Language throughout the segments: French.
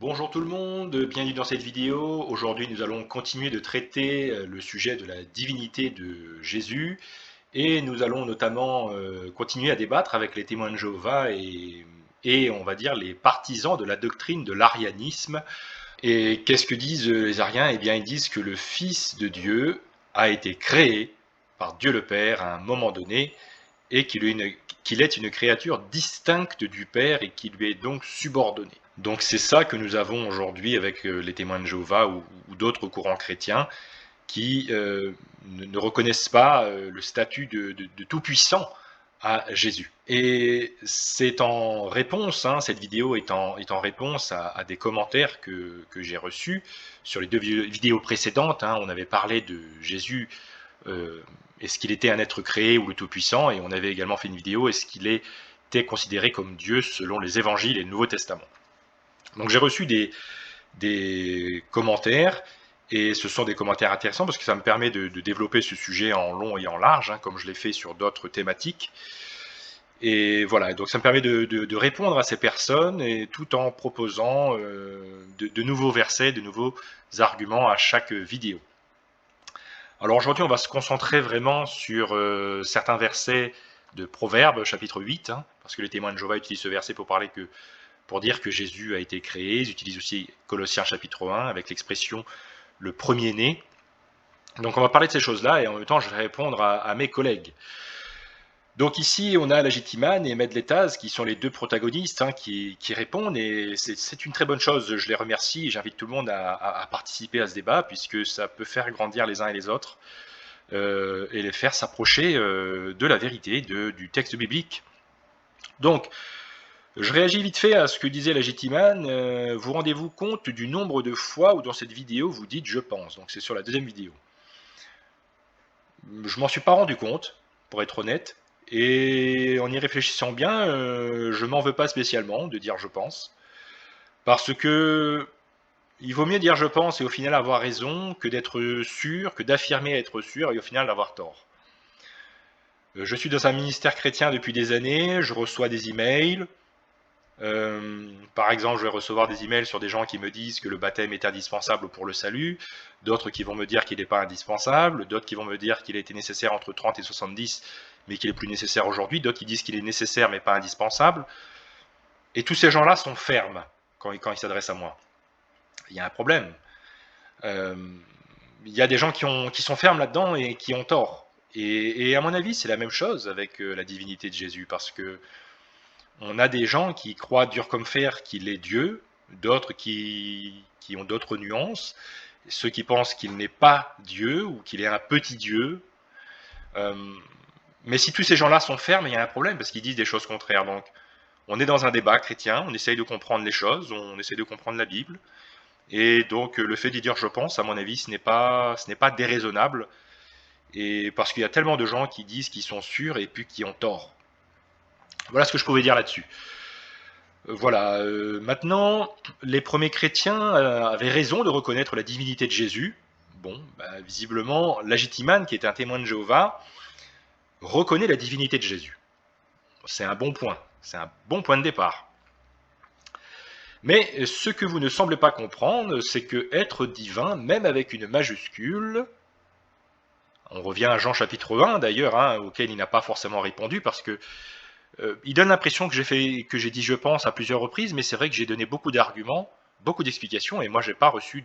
Bonjour tout le monde, bienvenue dans cette vidéo. Aujourd'hui nous allons continuer de traiter le sujet de la divinité de Jésus et nous allons notamment continuer à débattre avec les témoins de Jéhovah et on va dire les partisans de la doctrine de l'arianisme. Et qu'est-ce que disent les ariens? Eh bien ils disent que le Fils de Dieu a été créé par Dieu le Père à un moment donné et qu'il est une créature distincte du Père et qui lui est donc subordonnée. Donc c'est ça que nous avons aujourd'hui avec les témoins de Jéhovah ou d'autres courants chrétiens qui ne reconnaissent pas le statut de tout-puissant à Jésus. Et c'est en réponse, cette vidéo est en réponse à des commentaires que j'ai reçus sur les deux vidéos précédentes. On avait parlé de Jésus, est-ce qu'il était un être créé ou le Tout-Puissant, et on avait également fait une vidéo, est-ce qu'il était considéré comme Dieu selon les évangiles et le Nouveau Testament. Donc j'ai reçu des commentaires, et ce sont des commentaires intéressants parce que ça me permet de développer ce sujet en long et en large, comme je l'ai fait sur d'autres thématiques. Et voilà, donc ça me permet de répondre à ces personnes, et tout en proposant de nouveaux versets, de nouveaux arguments à chaque vidéo. Alors aujourd'hui, on va se concentrer vraiment sur certains versets de Proverbes, chapitre 8, parce que les témoins de Jéhovah utilisent ce verset pour dire que Jésus a été créé. Ils utilisent aussi Colossiens chapitre 1 avec l'expression « le premier-né ». Donc on va parler de ces choses-là, et en même temps, je vais répondre à mes collègues. Donc ici, on a Lagitiman et Medletaz qui sont les deux protagonistes qui répondent, et c'est une très bonne chose. Je les remercie et j'invite tout le monde à participer à ce débat, puisque ça peut faire grandir les uns et les autres et les faire s'approcher de la vérité, du texte biblique. Donc, je réagis vite fait à ce que disait Lagitiman. Vous rendez-vous compte du nombre de fois où dans cette vidéo vous dites « je pense ». Donc c'est sur la deuxième vidéo. Je m'en suis pas rendu compte, pour être honnête. Et en y réfléchissant bien, je m'en veux pas spécialement de dire je pense, parce que il vaut mieux dire je pense et au final avoir raison que d'être sûr, que d'affirmer être sûr et au final avoir tort. Je suis dans un ministère chrétien depuis des années, je reçois des emails. Par exemple, je vais recevoir des emails sur des gens qui me disent que le baptême est indispensable pour le salut, d'autres qui vont me dire qu'il n'est pas indispensable, d'autres qui vont me dire qu'il a été nécessaire entre 30 et 70, mais qu'il est plus nécessaire aujourd'hui, d'autres qui disent qu'il est nécessaire mais pas indispensable. Et tous ces gens-là sont fermes quand ils s'adressent à moi. Il y a un problème. Il y a des gens qui sont fermes là-dedans et qui ont tort. Et à mon avis, c'est la même chose avec la divinité de Jésus, parce que on a des gens qui croient dur comme fer qu'il est Dieu, d'autres qui ont d'autres nuances, ceux qui pensent qu'il n'est pas Dieu ou qu'il est un petit Dieu. Mais si tous ces gens-là sont fermes, il y a un problème parce qu'ils disent des choses contraires. Donc, on est dans un débat chrétien, on essaye de comprendre les choses, on essaye de comprendre la Bible. Et donc, le fait d'y dire je pense, à mon avis, ce n'est pas déraisonnable. Et parce qu'il y a tellement de gens qui disent qu'ils sont sûrs et puis qui ont tort. Voilà ce que je pouvais dire là-dessus. Voilà, maintenant, les premiers chrétiens avaient raison de reconnaître la divinité de Jésus. Bon, visiblement, Lagitiman, qui est un témoin de Jéhovah, reconnaît la divinité de Jésus. C'est un bon point, c'est un bon point de départ. Mais ce que vous ne semblez pas comprendre, c'est que être divin, même avec une majuscule, on revient à Jean chapitre 1 d'ailleurs, auquel il n'a pas forcément répondu, parce que il donne l'impression que j'ai dit je pense à plusieurs reprises, mais c'est vrai que j'ai donné beaucoup d'arguments, beaucoup d'explications, et moi j'ai pas reçu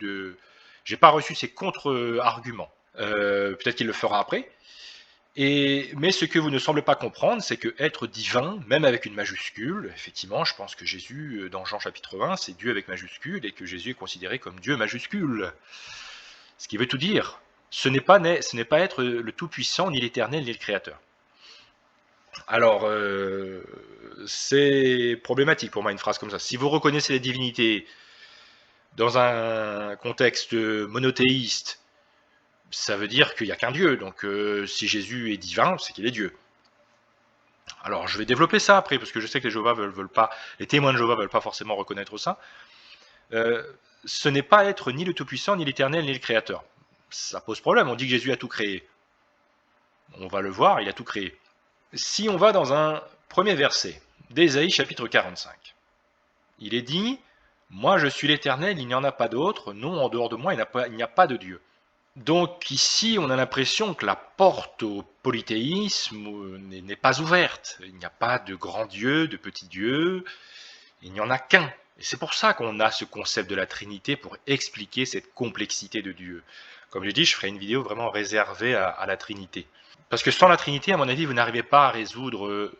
ces contre-arguments. Peut-être qu'il le fera après. Mais ce que vous ne semblez pas comprendre, c'est que être divin, même avec une majuscule, effectivement, je pense que Jésus, dans Jean chapitre 1, c'est Dieu avec majuscule, et que Jésus est considéré comme Dieu majuscule. Ce qui veut tout dire. Ce n'est pas être le Tout-Puissant, ni l'Éternel, ni le Créateur. Alors, c'est problématique pour moi une phrase comme ça. Si vous reconnaissez la divinité dans un contexte monothéiste, ça veut dire qu'il n'y a qu'un Dieu. Donc, si Jésus est divin, c'est qu'il est Dieu. Alors, je vais développer ça après, parce que je sais que les témoins de Jéhovah veulent pas forcément reconnaître ça. Ce n'est pas être ni le Tout-Puissant, ni l'Éternel, ni le Créateur. Ça pose problème. On dit que Jésus a tout créé. On va le voir, il a tout créé. Si on va dans un premier verset d'Ésaïe chapitre 45, il est dit Moi, je suis l'Éternel, il n'y en a pas d'autre. Non, en dehors de moi, il n'y a pas de Dieu. Donc ici, on a l'impression que la porte au polythéisme n'est pas ouverte. Il n'y a pas de grand Dieu, de petit Dieu. Il n'y en a qu'un. Et c'est pour ça qu'on a ce concept de la Trinité pour expliquer cette complexité de Dieu. Comme j'ai dit, je ferai une vidéo vraiment réservée à la Trinité. Parce que sans la Trinité, à mon avis, vous n'arrivez pas à résoudre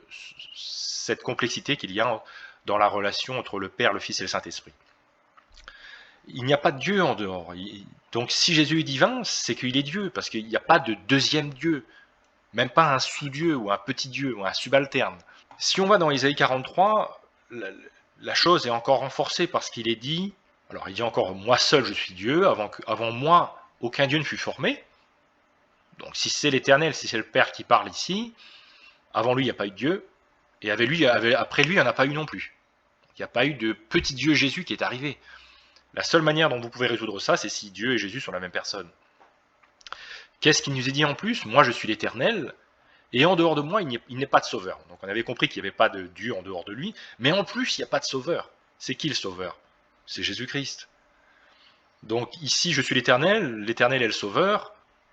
cette complexité qu'il y a dans la relation entre le Père, le Fils et le Saint-Esprit. Il n'y a pas de Dieu en dehors. Donc si Jésus est divin, c'est qu'il est Dieu, parce qu'il n'y a pas de deuxième Dieu, même pas un sous-dieu ou un petit Dieu ou un subalterne. Si on va dans Isaïe 43, la chose est encore renforcée parce qu'il est dit, alors il dit encore, moi seul je suis Dieu, avant moi aucun Dieu ne fut formé. Donc si c'est l'Éternel, si c'est le Père qui parle ici, avant lui il n'y a pas eu de Dieu, et après lui il n'y en a pas eu non plus. Il n'y a pas eu de petit Dieu Jésus qui est arrivé. La seule manière dont vous pouvez résoudre ça, c'est si Dieu et Jésus sont la même personne. Qu'est-ce qu'il nous est dit en plus? Moi je suis l'Éternel, et en dehors de moi, il n'est pas de sauveur. Donc on avait compris qu'il n'y avait pas de Dieu en dehors de lui, mais en plus, il n'y a pas de sauveur. C'est qui le sauveur? C'est Jésus-Christ. Donc ici, je suis l'Éternel est le sauveur.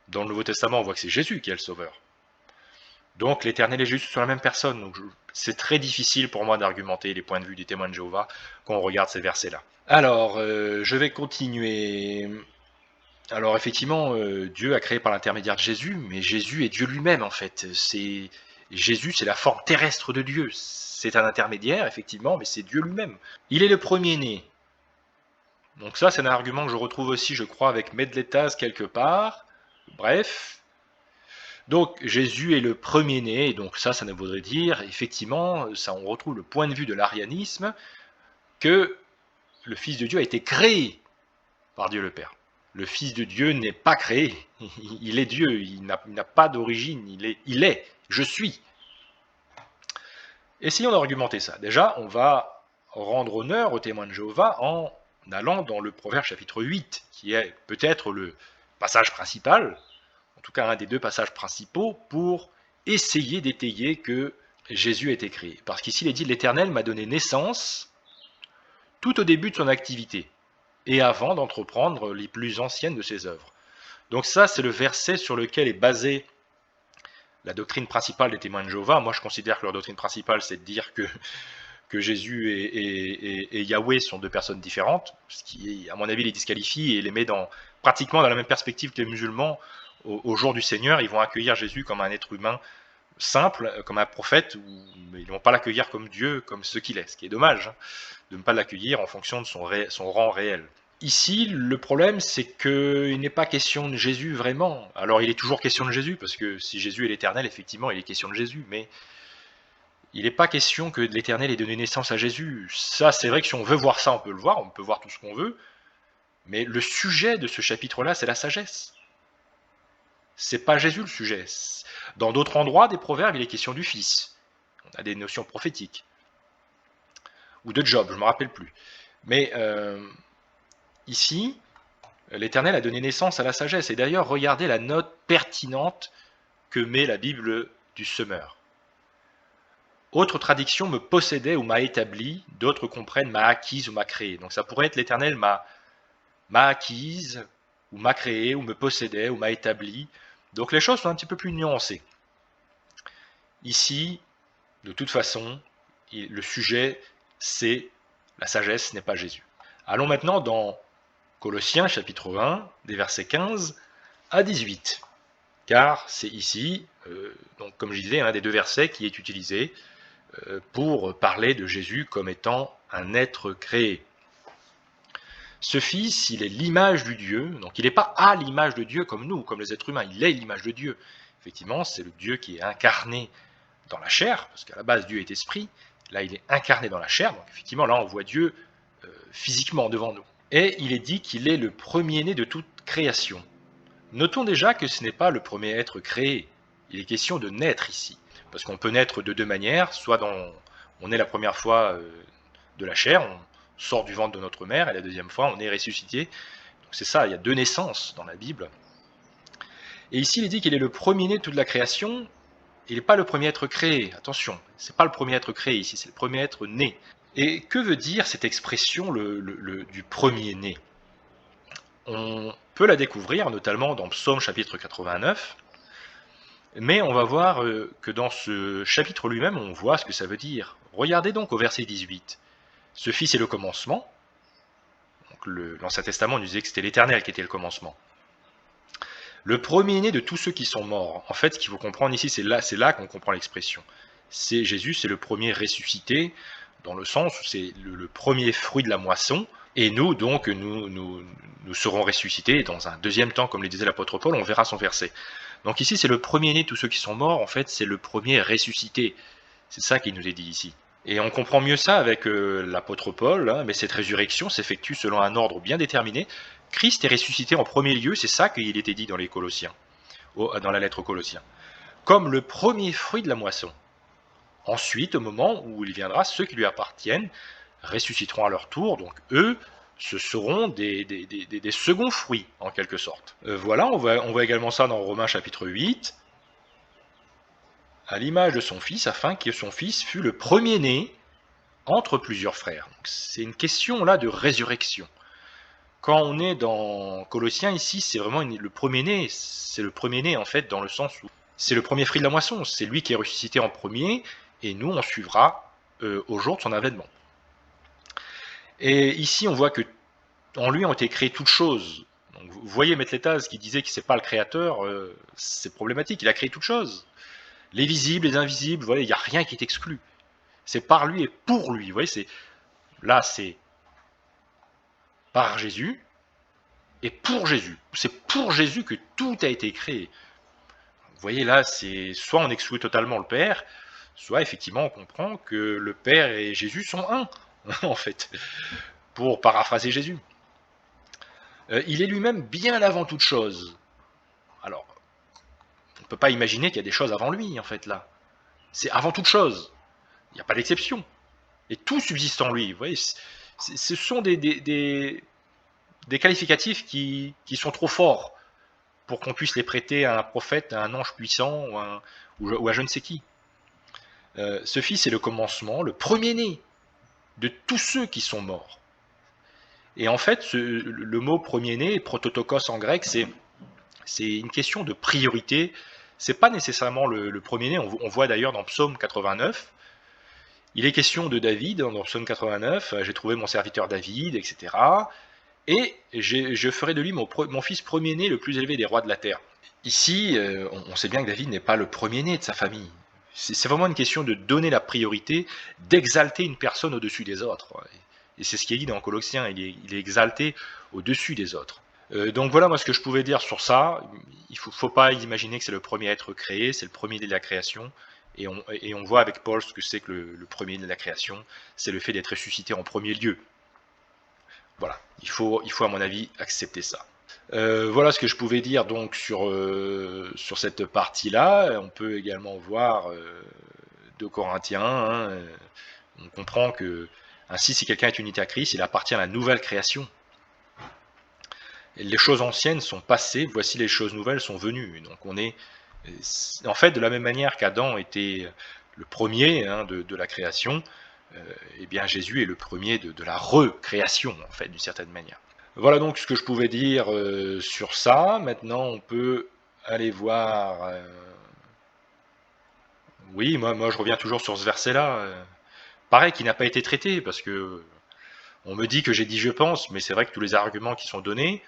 Dans le Nouveau Testament, on voit que c'est Jésus qui est le sauveur. Donc l'Éternel et Jésus sont la même personne. Donc c'est très difficile pour moi d'argumenter les points de vue des témoins de Jéhovah quand on regarde ces versets-là. Alors, je vais continuer. Alors effectivement, Dieu a créé par l'intermédiaire de Jésus, mais Jésus est Dieu lui-même en fait. Jésus, c'est la forme terrestre de Dieu. C'est un intermédiaire, effectivement, mais c'est Dieu lui-même. Il est le premier-né. Donc ça, c'est un argument que je retrouve aussi, je crois, avec Medletaz quelque part. Bref. Donc Jésus est le premier-né, et donc ça ne voudrait dire, effectivement, ça on retrouve le point de vue de l'arianisme, que le Fils de Dieu a été créé par Dieu le Père. Le Fils de Dieu n'est pas créé, il est Dieu, il n'a pas d'origine, il est, je suis. Essayons d'argumenter ça. Déjà, on va rendre honneur aux témoins de Jéhovah en allant dans le Proverbe chapitre 8, qui est peut-être le passage principal, en tout cas un des deux passages principaux, pour essayer d'étayer que Jésus a été créé. Parce qu'ici, il est dit, l'Éternel m'a donné naissance tout au début de son activité, et avant d'entreprendre les plus anciennes de ses œuvres. Donc ça, c'est le verset sur lequel est basée la doctrine principale des témoins de Jéhovah. Moi, je considère que leur doctrine principale, c'est de dire que Jésus et Yahweh sont deux personnes différentes, ce qui, à mon avis, les disqualifie et les met pratiquement dans la même perspective que les musulmans. Au jour du Seigneur, ils vont accueillir Jésus comme un être humain simple, comme un prophète, mais ils ne vont pas l'accueillir comme Dieu, comme ce qu'il est, ce qui est dommage, de ne pas l'accueillir en fonction de son rang réel. Ici, le problème, c'est qu'il n'est pas question de Jésus vraiment. Alors, il est toujours question de Jésus, parce que si Jésus est l'Éternel, effectivement, il est question de Jésus, mais il n'est pas question que l'Éternel ait donné naissance à Jésus. Ça, c'est vrai que si on veut voir ça, on peut le voir, on peut voir tout ce qu'on veut, mais le sujet de ce chapitre-là, c'est la sagesse. C'est pas Jésus le sujet. Dans d'autres endroits des proverbes, il est question du Fils. On a des notions prophétiques. Ou de Job, je ne me rappelle plus. Mais ici, l'Éternel a donné naissance à la sagesse. Et d'ailleurs, regardez la note pertinente que met la Bible du semeur. Autre traduction me possédait ou m'a établi, d'autres comprennent m'a acquise ou m'a créé. Donc ça pourrait être l'Éternel m'a acquise, ou m'a créé, ou me possédait, ou m'a établi. Donc les choses sont un petit peu plus nuancées. Ici, de toute façon, le sujet, c'est la sagesse, ce n'est pas Jésus. Allons maintenant dans Colossiens chapitre 1, des versets 15 à 18. Car c'est ici, donc comme je disais, un des deux versets qui est utilisé pour parler de Jésus comme étant un être créé. Ce Fils, il est l'image du Dieu, donc il n'est pas à l'image de Dieu comme nous, comme les êtres humains, il est l'image de Dieu. Effectivement, c'est le Dieu qui est incarné dans la chair, parce qu'à la base, Dieu est esprit, là, il est incarné dans la chair, donc effectivement, là, on voit Dieu physiquement devant nous. Et il est dit qu'il est le premier-né de toute création. Notons déjà que ce n'est pas le premier être créé, il est question de naître ici, parce qu'on peut naître de deux manières, soit on est la première fois de la chair, on sort du ventre de notre mère, et la deuxième fois, on est ressuscité. Donc c'est ça, il y a deux naissances dans la Bible. Et ici, il est dit qu'il est le premier-né de toute la création. Il n'est pas le premier être créé, attention, c'est pas le premier être créé ici, c'est le premier être né. Et que veut dire cette expression du premier-né? On peut la découvrir notamment dans Psaume chapitre 89, mais on va voir que dans ce chapitre lui-même, on voit ce que ça veut dire. Regardez donc au verset 18. Ce Fils est le commencement. L'Ancien Testament nous disait que c'était l'Éternel qui était le commencement. Le premier-né de tous ceux qui sont morts. En fait, ce qu'il faut comprendre ici, c'est là qu'on comprend l'expression. C'est Jésus, c'est le premier ressuscité, dans le sens où c'est le premier fruit de la moisson. Et nous, donc, nous serons ressuscités dans un deuxième temps, comme le disait l'apôtre Paul, on verra son verset. Donc ici, c'est le premier-né de tous ceux qui sont morts, en fait, c'est le premier ressuscité. C'est ça qui nous est dit ici. Et on comprend mieux ça avec l'apôtre Paul, hein, mais cette résurrection s'effectue selon un ordre bien déterminé. Christ est ressuscité en premier lieu, c'est ça qu'il était dit dans les Colossiens, dans la lettre aux Colossiens, comme le premier fruit de la moisson. Ensuite, au moment où il viendra, ceux qui lui appartiennent ressusciteront à leur tour, donc eux, ce seront des seconds fruits, en quelque sorte. Voilà, on voit également ça dans Romains chapitre 8, à l'image de son fils, afin que son fils fût le premier-né entre plusieurs frères. C'est une question là de résurrection. Quand on est dans Colossiens ici, c'est vraiment le premier-né, c'est le premier-né en fait dans le sens où c'est le premier fruit de la moisson, c'est lui qui est ressuscité en premier, et nous on suivra au jour de son avènement. Et ici on voit que en lui ont été créées toutes choses. Donc, vous voyez Metlétaz qui disait que c'est pas le créateur, c'est problématique, il a créé toutes choses. Les visibles, les invisibles, vous voyez, il n'y a rien qui est exclu. C'est par lui et pour lui. Vous voyez, c'est par Jésus et pour Jésus. C'est pour Jésus que tout a été créé. Vous voyez, là, c'est soit on exclut totalement le Père, soit effectivement on comprend que le Père et Jésus sont un, en fait, pour paraphraser Jésus. Il est lui-même bien avant toute chose. Alors, on ne peut pas imaginer qu'il y a des choses avant lui, en fait, là. C'est avant toute chose. Il n'y a pas d'exception. Et tout subsiste en lui. Vous voyez, ce sont des qualificatifs qui sont trop forts pour qu'on puisse les prêter à un prophète, à un ange puissant ou à je ne sais qui. Ce fils est le commencement, le premier-né de tous ceux qui sont morts. Et en fait, le mot premier-né, prototokos en grec, c'est une question de priorité. C'est pas nécessairement le premier-né. On voit d'ailleurs dans Psaume 89, il est question de David, dans Psaume 89, j'ai trouvé mon serviteur David, etc. Et je ferai de lui mon fils premier-né, le plus élevé des rois de la terre. Ici, on sait bien que David n'est pas le premier-né de sa famille. C'est vraiment une question de donner la priorité, d'exalter une personne au-dessus des autres. Et c'est ce qui est dit dans Colossiens, il est exalté au-dessus des autres. Donc voilà moi ce que je pouvais dire sur ça. Il ne faut pas imaginer que c'est le premier à être créé, c'est le premier de la création. Et on voit avec Paul ce que c'est que le premier de la création, c'est le fait d'être ressuscité en premier lieu. Voilà, il faut à mon avis accepter ça. Voilà ce que je pouvais dire donc sur cette partie-là. On peut également voir 2 Corinthiens. Hein, on comprend que ainsi, si quelqu'un est unité à Christ, il appartient à la nouvelle création. Et les choses anciennes sont passées, voici les choses nouvelles sont venues. Donc on est, en fait, de la même manière qu'Adam était le premier hein, de la création, eh bien Jésus est le premier de la recréation, en fait, d'une certaine manière. Voilà donc ce que je pouvais dire sur ça. Maintenant, on peut aller voir... Oui, moi je reviens toujours sur ce verset-là. Pareil, qui n'a pas été traité, parce que on me dit que j'ai dit je pense, mais c'est vrai que tous les arguments qui sont donnés,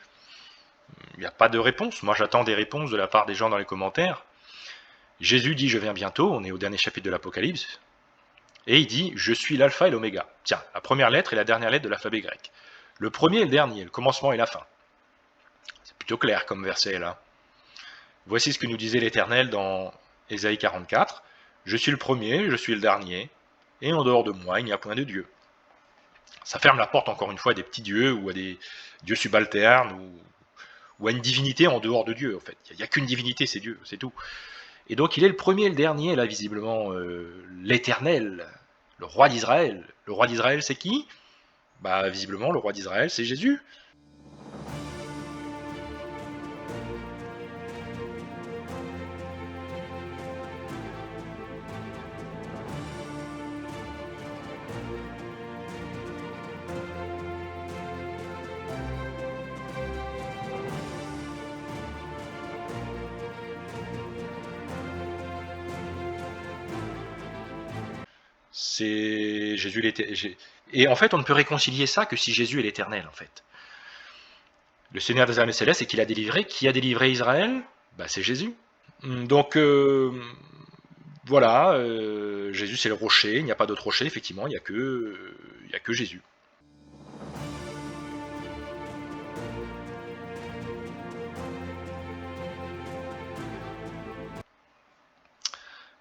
il n'y a pas de réponse. Moi, j'attends des réponses de la part des gens dans les commentaires. Jésus dit « Je viens bientôt », on est au dernier chapitre de l'Apocalypse, et il dit « Je suis l'alpha et l'oméga ». Tiens, la première lettre et la dernière lettre de l'alphabet grec. Le premier et le dernier, le commencement et la fin. C'est plutôt clair comme verset, là. Voici ce que nous disait l'Éternel dans Ésaïe 44. « Je suis le premier, je suis le dernier, et en dehors de moi, il n'y a point de Dieu. » Ça ferme la porte, encore une fois, à des petits dieux, ou à des dieux subalternes, ou à une divinité en dehors de Dieu, en fait. Il n'y a qu'une divinité, c'est Dieu, c'est tout. Et donc il est le premier et le dernier, là, visiblement, l'Éternel, le roi d'Israël. Le roi d'Israël, c'est qui ? Bah, visiblement, le roi d'Israël, c'est Jésus. C'est Jésus l'éternel. Et en fait, on ne peut réconcilier ça que si Jésus est l'éternel, en fait. Le Seigneur des armées célestes, et qu'il a délivré. Qui a délivré Israël? C'est Jésus. Donc, voilà, Jésus c'est le rocher, il n'y a pas d'autre rocher, effectivement, il n'y a que Jésus.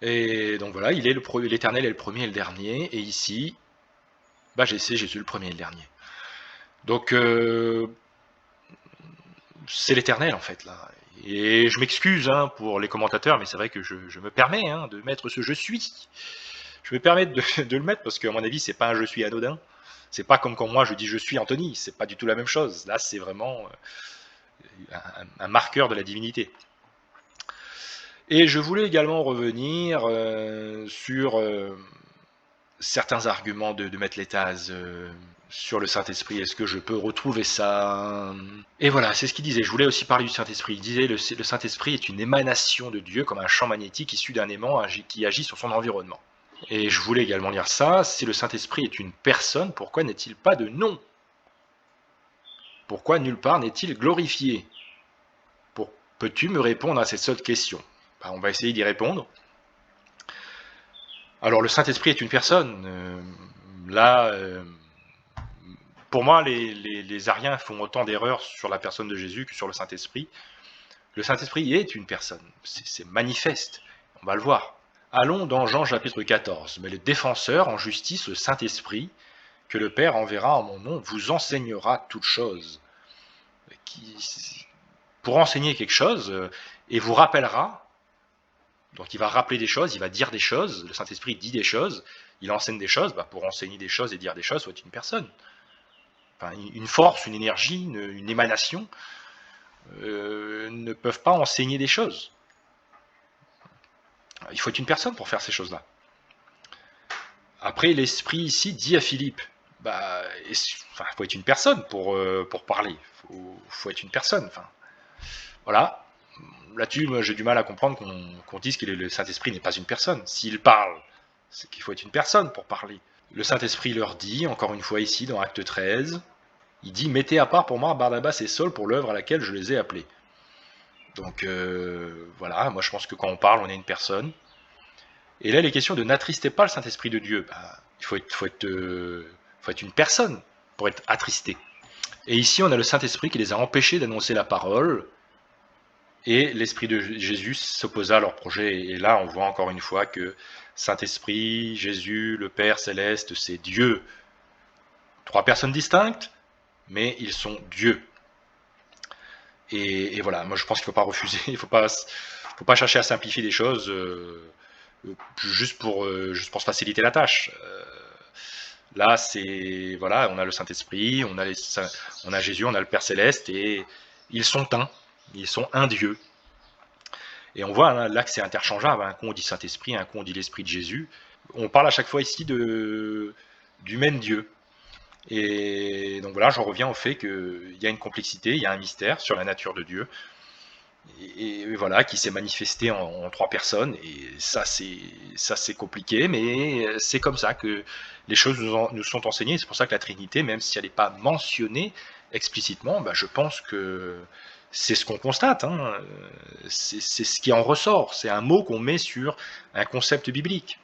Et donc voilà, l'Éternel est le premier et le dernier, et ici, c'est Jésus le premier et le dernier. Donc, c'est l'Éternel en fait là. Et je m'excuse pour les commentateurs, mais c'est vrai que je me permets de mettre ce « je suis ». Je me permets de le mettre parce qu'à mon avis, c'est pas un « je suis » anodin. C'est pas comme quand moi je dis « je suis Anthony », c'est pas du tout la même chose. Là, c'est vraiment un marqueur de la divinité. Et je voulais également revenir sur certains arguments de Maître Létaz sur le Saint-Esprit. Est-ce que je peux retrouver ça? Et voilà, c'est ce qu'il disait. Je voulais aussi parler du Saint-Esprit. Il disait le Saint-Esprit est une émanation de Dieu, comme un champ magnétique issu d'un aimant qui agit sur son environnement. Et je voulais également lire ça. Si le Saint-Esprit est une personne, pourquoi n'est-il pas de nom? Pourquoi nulle part n'est-il glorifié? Peux-tu me répondre à cette seule question? On va essayer d'y répondre. Alors, le Saint-Esprit est une personne. Pour moi, les Ariens font autant d'erreurs sur la personne de Jésus que sur le Saint-Esprit. Le Saint-Esprit est une personne. C'est manifeste. On va le voir. Allons dans Jean chapitre 14. Mais le défenseur en justice, le Saint-Esprit, que le Père enverra en mon nom, vous enseignera toutes choses. Pour enseigner quelque chose, et vous rappellera. Donc il va rappeler des choses, il va dire des choses, le Saint-Esprit dit des choses, il enseigne des choses, pour enseigner des choses et dire des choses, soit une personne. Une force, une énergie, une émanation ne peuvent pas enseigner des choses. Il faut être une personne pour faire ces choses-là. Après, l'Esprit ici dit à Philippe, il faut être une personne pour parler, il faut être une personne. Voilà. Là-dessus, j'ai du mal à comprendre qu'on dise que le Saint-Esprit n'est pas une personne. S'il parle, c'est qu'il faut être une personne pour parler. Le Saint-Esprit leur dit, encore une fois ici, dans Acte 13, il dit « Mettez à part pour moi Barnabas et Saul pour l'œuvre à laquelle je les ai appelés. » Donc voilà, moi je pense que quand on parle, on est une personne. Et là, il est question de « N'attristez pas le Saint-Esprit de Dieu ». Il faut être une personne pour être attristé. Et ici, on a le Saint-Esprit qui les a empêchés d'annoncer la parole. Et l'Esprit de Jésus s'opposa à leur projet. Et là, on voit encore une fois que Saint-Esprit, Jésus, le Père Céleste, c'est Dieu. 3 personnes distinctes, mais ils sont Dieu. Et voilà, moi je pense qu'il ne faut pas refuser, il ne faut pas chercher à simplifier des choses juste pour se faciliter la tâche. Là, voilà, on a le Saint-Esprit, on a Jésus, on a le Père Céleste, et ils sont un. Ils sont un Dieu. Et on voit là que c'est interchangeable. Un coup on dit Saint-Esprit, un coup on dit l'Esprit de Jésus. On parle à chaque fois ici du même Dieu. Et donc voilà, j'en reviens au fait qu'il y a une complexité, il y a un mystère sur la nature de Dieu. Et voilà, qui s'est manifesté en 3 personnes. Et ça c'est compliqué, mais c'est comme ça que les choses nous sont enseignées. C'est pour ça que la Trinité, même si elle n'est pas mentionnée explicitement, je pense que c'est ce qu'on constate, c'est ce qui en ressort, c'est un mot qu'on met sur un concept biblique.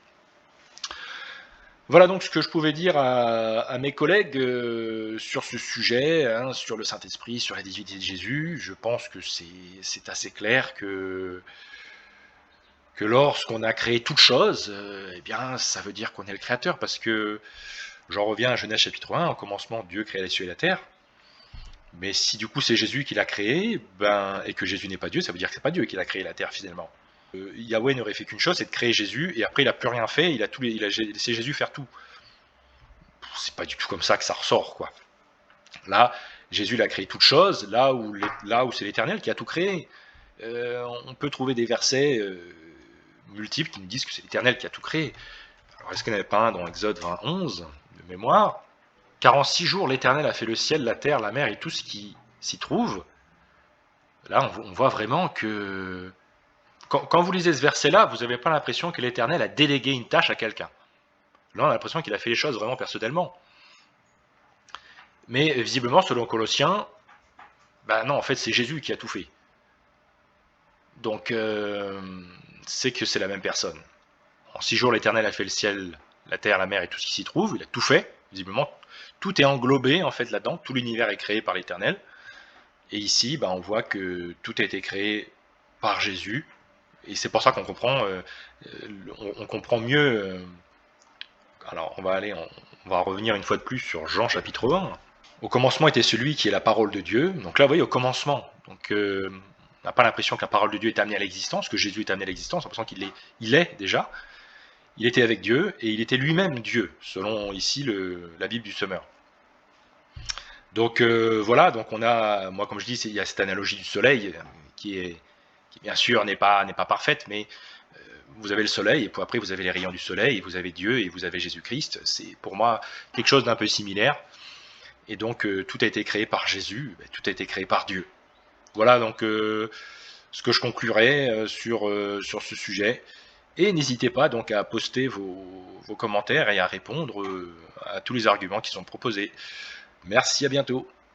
Voilà donc ce que je pouvais dire à mes collègues sur ce sujet, sur le Saint-Esprit, sur la divinité de Jésus. Je pense que c'est assez clair que lorsqu'on a créé toute chose, ça veut dire qu'on est le créateur, parce que j'en reviens à Genèse chapitre 1, au commencement Dieu créa les cieux et la terre. Mais si du coup c'est Jésus qui l'a créé, et que Jésus n'est pas Dieu, ça veut dire que c'est pas Dieu qui l'a créé la terre finalement. Yahweh n'aurait fait qu'une chose, c'est de créer Jésus, et après il n'a plus rien fait, il a laissé Jésus faire tout. C'est pas du tout comme ça que ça ressort, quoi. Là, Jésus l'a créé toute chose, là où c'est l'Éternel qui a tout créé. On peut trouver des versets multiples qui nous disent que c'est l'Éternel qui a tout créé. Alors est-ce qu'il n'y en avait pas un dans Exode 20:11 de mémoire? Car en 6 jours, l'Éternel a fait le ciel, la terre, la mer et tout ce qui s'y trouve. Là, on voit vraiment que... Quand vous lisez ce verset-là, vous n'avez pas l'impression que l'Éternel a délégué une tâche à quelqu'un. Là, on a l'impression qu'il a fait les choses vraiment personnellement. Mais visiblement, selon Colossiens, ben non, en fait, c'est Jésus qui a tout fait. Donc, c'est que c'est la même personne. En 6 jours, l'Éternel a fait le ciel, la terre, la mer et tout ce qui s'y trouve. Il a tout fait, visiblement. Tout est englobé, en fait, là-dedans. Tout l'univers est créé par l'Éternel. Et ici, ben, on voit que tout a été créé par Jésus. Et c'est pour ça qu'on comprend, on comprend mieux. Alors, on va revenir une fois de plus sur Jean chapitre 1. Au commencement était celui qui est la parole de Dieu. Donc là, vous voyez, au commencement. Donc, on n'a pas l'impression que la parole de Dieu est amenée à l'existence, que Jésus est amené à l'existence. On a l'impression qu'il est déjà. Il était avec Dieu et il était lui-même Dieu, selon ici la Bible du Semeur. Donc voilà, donc on a, moi comme je dis, il y a cette analogie du soleil qui bien sûr n'est pas parfaite, mais vous avez le soleil et puis après vous avez les rayons du soleil, et vous avez Dieu et vous avez Jésus-Christ. C'est pour moi quelque chose d'un peu similaire. Et donc tout a été créé par Jésus, tout a été créé par Dieu. Voilà donc ce que je conclurai sur ce sujet. Et n'hésitez pas donc à poster vos commentaires et à répondre à tous les arguments qui sont proposés. Merci, à bientôt.